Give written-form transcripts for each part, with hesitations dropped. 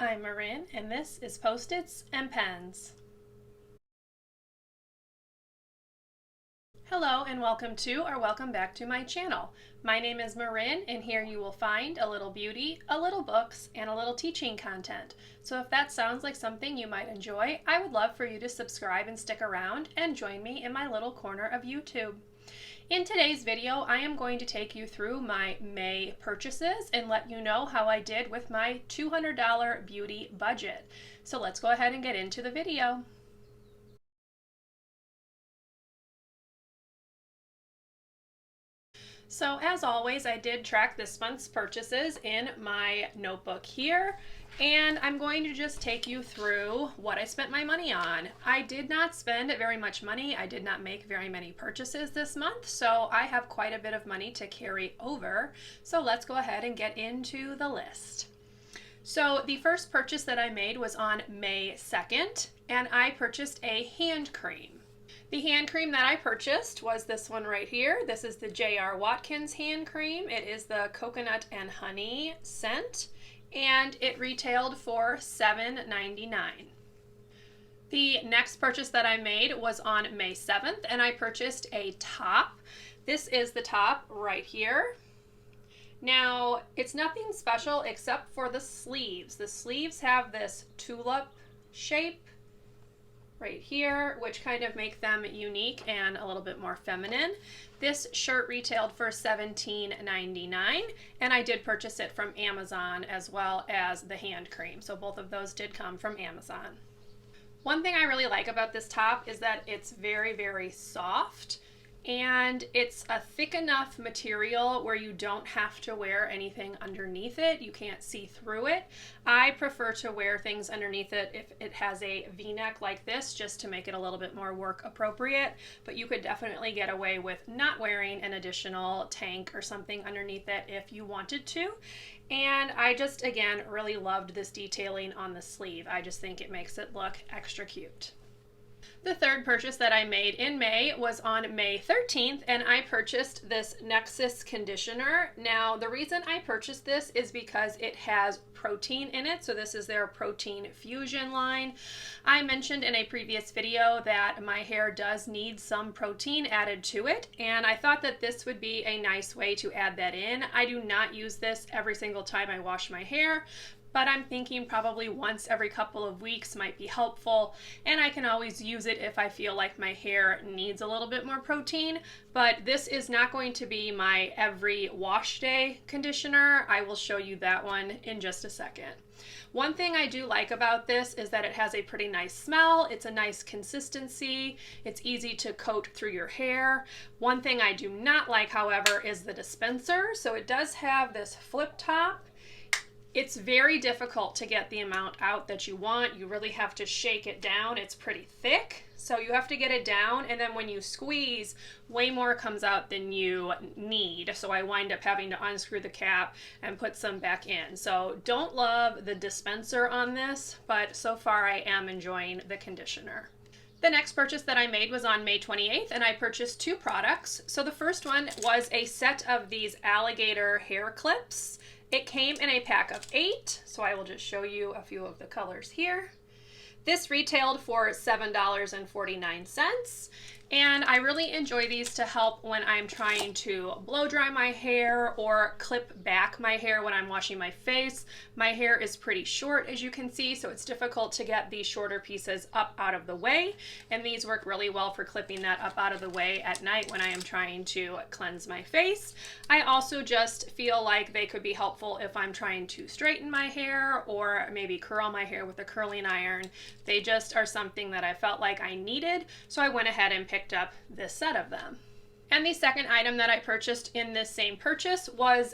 I'm Marin, and this is Post-its and Pens. Hello and welcome to or welcome back to my channel. My name is Marin, and here you will find a little beauty, a little books, and a little teaching content. So if that sounds like something you might enjoy, I would love for you to subscribe and stick around and join me in my little corner of YouTube. In today's video, I am going to take you through my May purchases and let you know how I did with my $200 beauty budget. So let's go ahead and get into the video. So as always, I did track this month's purchases in my notebook here, and I'm going to just take you through what I spent my money on. I did not spend very much money. I did not make very many purchases this month, so I have quite a bit of money to carry over. So let's go ahead and get into the list. So the first purchase that I made was on May 2nd, and I purchased a hand cream. The hand cream that I purchased was this one right here. This is the J.R. Watkins hand cream. It is the coconut and honey scent, and it retailed for $7.99. The next purchase that I made was on May 7th, and I purchased a top. This is the top right here. Now, it's nothing special except for the sleeves. The sleeves have this tulip shape right here, which kind of make them unique and a little bit more feminine. This shirt retailed for $17.99, and I did purchase it from Amazon as well as the hand cream. So both of those did come from Amazon. One thing I really like about this top is that it's very, very soft, and it's a thick enough material where you don't have to wear anything underneath it. You can't see through it. I prefer to wear things underneath it if it has a V-neck like this, just to make it a little bit more work appropriate, but you could definitely get away with not wearing an additional tank or something underneath it if you wanted to. And I just, again, really loved this detailing on the sleeve. I just think it makes it look extra cute. The third purchase that I made in May was on May 13th, and I purchased this Nexxus Conditioner. Now, the reason I purchased this is because it has protein in it, so this is their Protein Fusion line. I mentioned in a previous video that my hair does need some protein added to it, and I thought that this would be a nice way to add that in. I do not use this every single time I wash my hair, but I'm thinking probably once every couple of weeks might be helpful, and I can always use it if I feel like my hair needs a little bit more protein. But this is not going to be my every wash day conditioner. I will show you that one in just a second. One thing I do like about this is that it has a pretty nice smell. It's a nice consistency. It's easy to coat through your hair. One thing I do not like, however, is the dispenser. So it does have this flip top. It's very difficult to get the amount out that you want. You really have to shake it down. It's pretty thick, so you have to get it down, and then when you squeeze, way more comes out than you need. So I wind up having to unscrew the cap and put some back in. So don't love the dispenser on this, but so far I am enjoying the conditioner. The next purchase that I made was on May 28th, and I purchased two products. So the first one was a set of these alligator hair clips. It came in a pack of 8, so I will just show you a few of the colors here. This retailed for $7.49, and I really enjoy these to help when I'm trying to blow dry my hair or clip back my hair when I'm washing my face. My hair is pretty short, as you can see, so it's difficult to get these shorter pieces up out of the way, and these work really well for clipping that up out of the way at night when I am trying to cleanse my face. I also just feel like they could be helpful if I'm trying to straighten my hair or maybe curl my hair with a curling iron. They just are something that I felt like I needed, so I went ahead and picked up this set of them. And the second item that I purchased in this same purchase was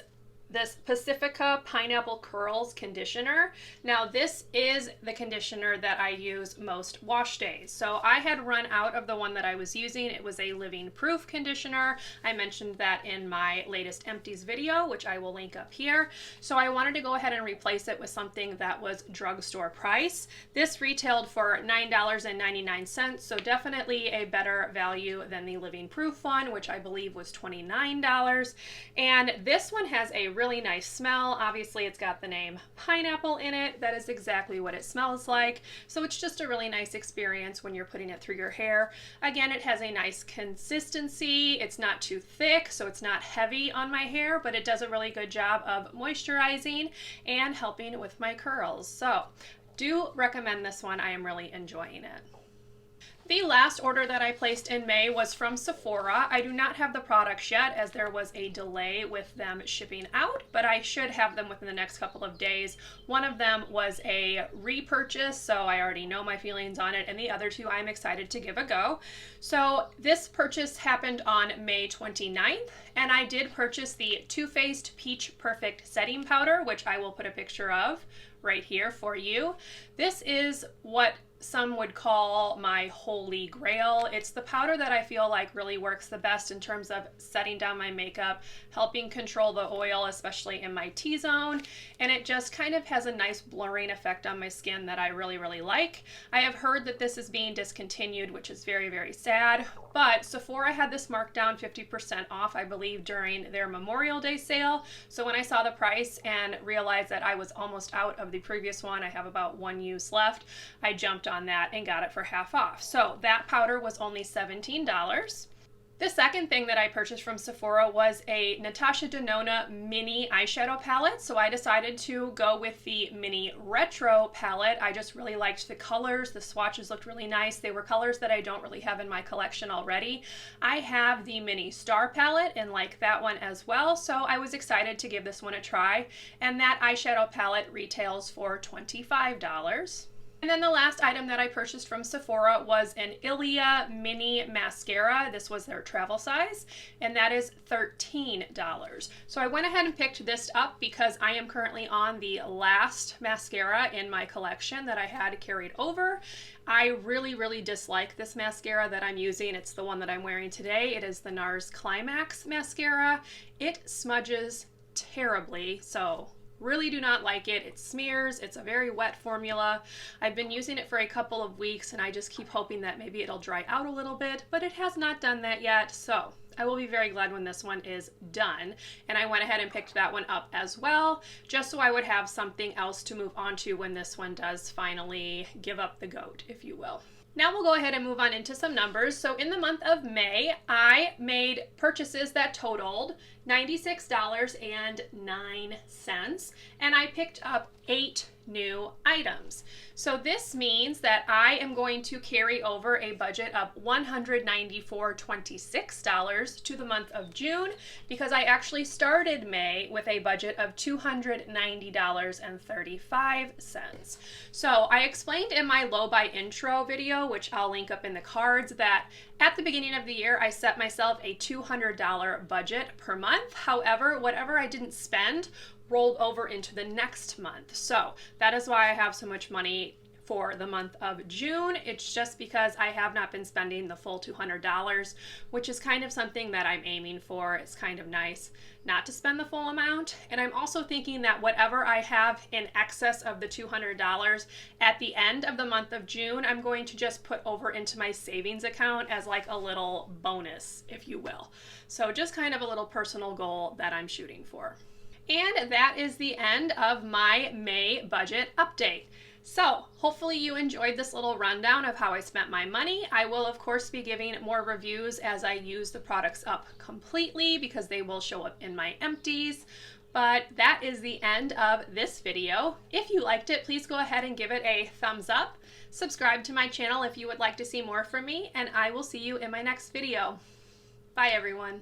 this Pacifica Pineapple Curls conditioner. Now this is the conditioner that I use most wash days. So I had run out of the one that I was using. It was a living proof conditioner. I mentioned that in my latest empties video, which I will link up here. So I wanted to go ahead and replace it with something that was drugstore price. This retailed for $9.99, so definitely a better value than the living proof one, which I believe was $29. And this one has a really nice smell. Obviously it's got the name pineapple in it. That is exactly what it smells like. So it's just a really nice experience when you're putting it through your hair. Again, it has a nice consistency. It's not too thick, so it's not heavy on my hair, but it does a really good job of moisturizing and helping with my curls. So do recommend this one. I am really enjoying it. The last order that I placed in May was from Sephora. I do not have the products yet as there was a delay with them shipping out, but I should have them within the next couple of days. One of them was a repurchase, so I already know my feelings on it, and the other two I'm excited to give a go. So this purchase happened on May 29th, and I did purchase the Too Faced Peach Perfect Setting Powder, which I will put a picture of right here for you. This is what some would call my holy grail. It's the powder that I feel like really works the best in terms of setting down my makeup, helping control the oil, especially in my T-zone, and it just kind of has a nice blurring effect on my skin that I really, really like. I have heard that this is being discontinued, which is very, very sad, but Sephora had this marked down 50% off, I believe, during their Memorial Day sale. So when I saw the price and realized that I was almost out of the previous one, I have about one use left, I jumped on that and got it for half off. So that powder was only $17. The second thing that I purchased from Sephora was a Natasha Denona mini eyeshadow palette. So I decided to go with the mini retro palette. I just really liked the colors. The swatches looked really nice. They were colors that I don't really have in my collection already. I have the mini star palette and like that one as well. So I was excited to give this one a try. And that eyeshadow palette retails for $25. And then the last item that I purchased from Sephora was an Ilia mini mascara. This was their travel size, and that is $13. So I went ahead and picked this up because I am currently on the last mascara in my collection that I had carried over. I really, really dislike this mascara that I'm using. It's the one that I'm wearing today. It is the NARS Climax mascara. It smudges terribly, so really do not like it. It smears. It's a very wet formula. I've been using it for a couple of weeks and I just keep hoping that maybe it'll dry out a little bit, but it has not done that yet. So I will be very glad when this one is done. And I went ahead and picked that one up as well, just so I would have something else to move on to when this one does finally give up the goat, if you will. Now we'll go ahead and move on into some numbers. So in the month of May, I made purchases that totaled $96.09, and I picked up 8 new items. So this means that I am going to carry over a budget of $194.26 to the month of June, because I actually started May with a budget of $290.35. So I explained in my low buy intro video, which I'll link up in the cards, that at the beginning of the year, I set myself a $200 budget per month. However, whatever I didn't spend rolled over into the next month. So that is why I have so much money for the month of June. It's just because I have not been spending the full $200, which is kind of something that I'm aiming for. It's kind of nice not to spend the full amount. And I'm also thinking that whatever I have in excess of the $200 at the end of the month of June, I'm going to just put over into my savings account as like a little bonus, if you will. So just kind of a little personal goal that I'm shooting for. And that is the end of my May budget update. So hopefully you enjoyed this little rundown of how I spent my money. I will of course be giving more reviews as I use the products up completely, because they will show up in my empties. But that is the end of this video. If you liked it, please go ahead and give it a thumbs up. Subscribe to my channel if you would like to see more from me, and I will see you in my next video. Bye everyone.